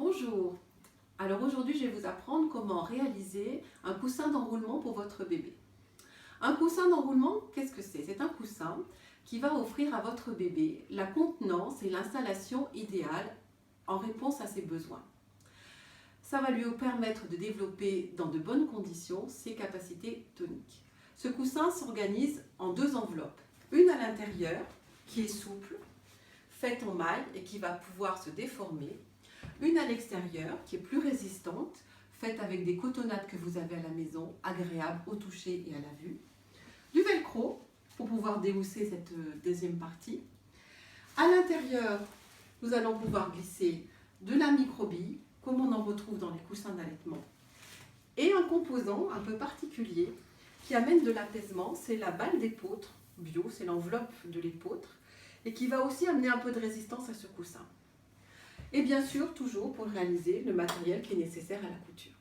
Bonjour. Alors aujourd'hui, je vais vous apprendre comment réaliser un coussin d'enroulement pour votre bébé. Un coussin d'enroulement, qu'est-ce que c'est? C'est un coussin qui va offrir à votre bébé la contenance et l'installation idéale en réponse à ses besoins. Ça va lui permettre de développer dans de bonnes conditions ses capacités toniques. Ce coussin s'organise en deux enveloppes. Une à l'intérieur qui est souple, faite en maille et qui va pouvoir se déformer. Une à l'extérieur qui est plus résistante, faite avec des cotonnades que vous avez à la maison, agréables au toucher et à la vue. Du velcro pour pouvoir déhousser cette deuxième partie. À l'intérieur, nous allons pouvoir glisser de la microbille, comme on en retrouve dans les coussins d'allaitement. Et un composant un peu particulier qui amène de l'apaisement, c'est la balle d'épeautre bio, c'est l'enveloppe de l'épeautre, et qui va aussi amener un peu de résistance à ce coussin. Et bien sûr, toujours pour réaliser le matériel qui est nécessaire à la couture.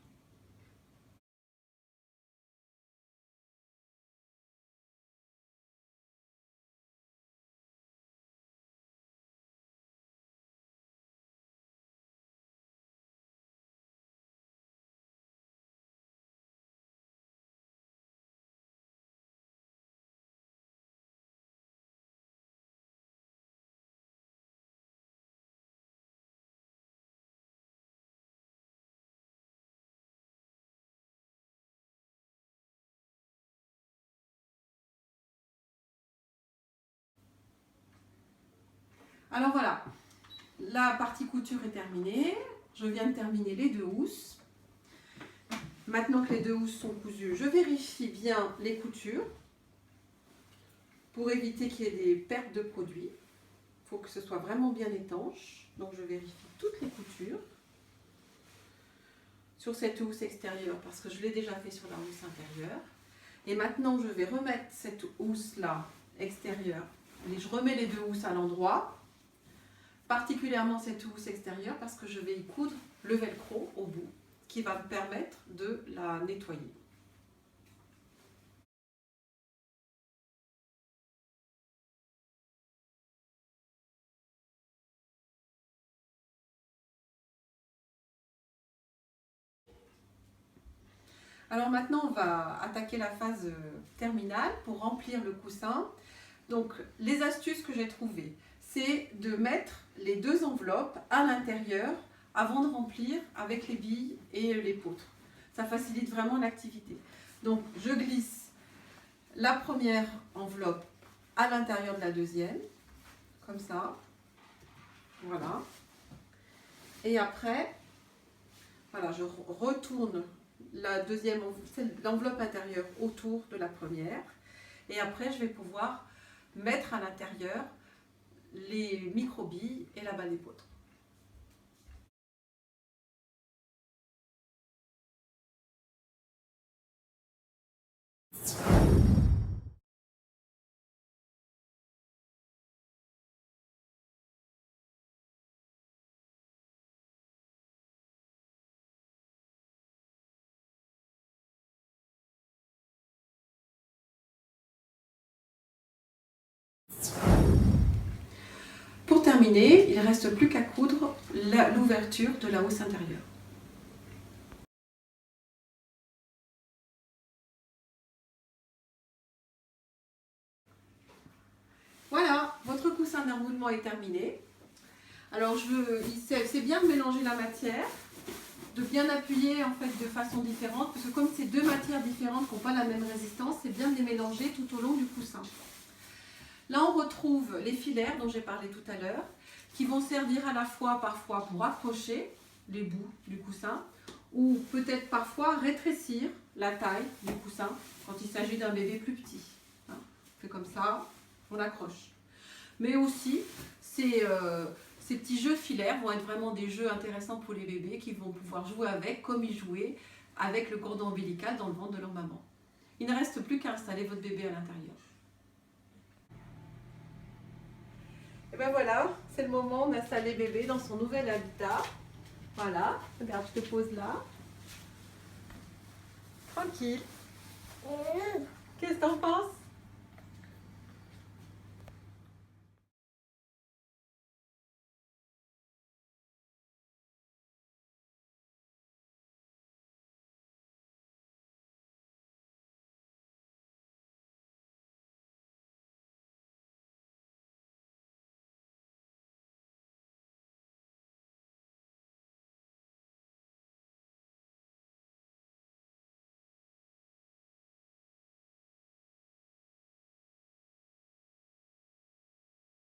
Alors voilà, la partie couture est terminée. Je viens de terminer les deux housses. Maintenant que les deux housses sont cousues, je vérifie bien les coutures pour éviter qu'il y ait des pertes de produit. Il faut que ce soit vraiment bien étanche. Donc je vérifie toutes les coutures sur cette housse extérieure parce que je l'ai déjà fait sur la housse intérieure. Et maintenant, je vais remettre cette housse-là extérieure. Et je remets les deux housses à l'endroit. Particulièrement cette housse extérieure parce que je vais y coudre le velcro au bout qui va me permettre de la nettoyer. Alors maintenant on va attaquer la phase terminale pour remplir le coussin. Donc les astuces que j'ai trouvées, c'est de mettre les deux enveloppes à l'intérieur avant de remplir avec les billes et l'épeautre. Ça facilite vraiment l'activité. Donc je glisse la première enveloppe à l'intérieur de la deuxième, comme ça. Voilà. Et après, voilà, je retourne la deuxième, l'enveloppe intérieure autour de la première. Et après, je vais pouvoir mettre à l'intérieur les microbilles et la balle d'épeautre. Pour terminer, il ne reste plus qu'à coudre l'ouverture de la housse intérieure. Voilà, votre coussin d'enroulement est terminé. Alors c'est bien de mélanger la matière, de bien appuyer en fait de façon différente, parce que comme c'est deux matières différentes qui n'ont pas la même résistance, c'est bien de les mélanger tout au long du coussin. Là, on retrouve les filaires dont j'ai parlé tout à l'heure, qui vont servir à la fois parfois pour accrocher les bouts du coussin, ou peut-être parfois rétrécir la taille du coussin quand il s'agit d'un bébé plus petit. On fait comme ça, on accroche. Mais aussi, ces petits jeux filaires vont être vraiment des jeux intéressants pour les bébés qui vont pouvoir jouer avec, comme ils jouaient avec le cordon ombilical dans le ventre de leur maman. Il ne reste plus qu'à installer votre bébé à l'intérieur. Et bien voilà, c'est le moment d'installer bébé dans son nouvel habitat. Voilà, regarde, je te pose là. Tranquille. Qu'est-ce que t'en penses?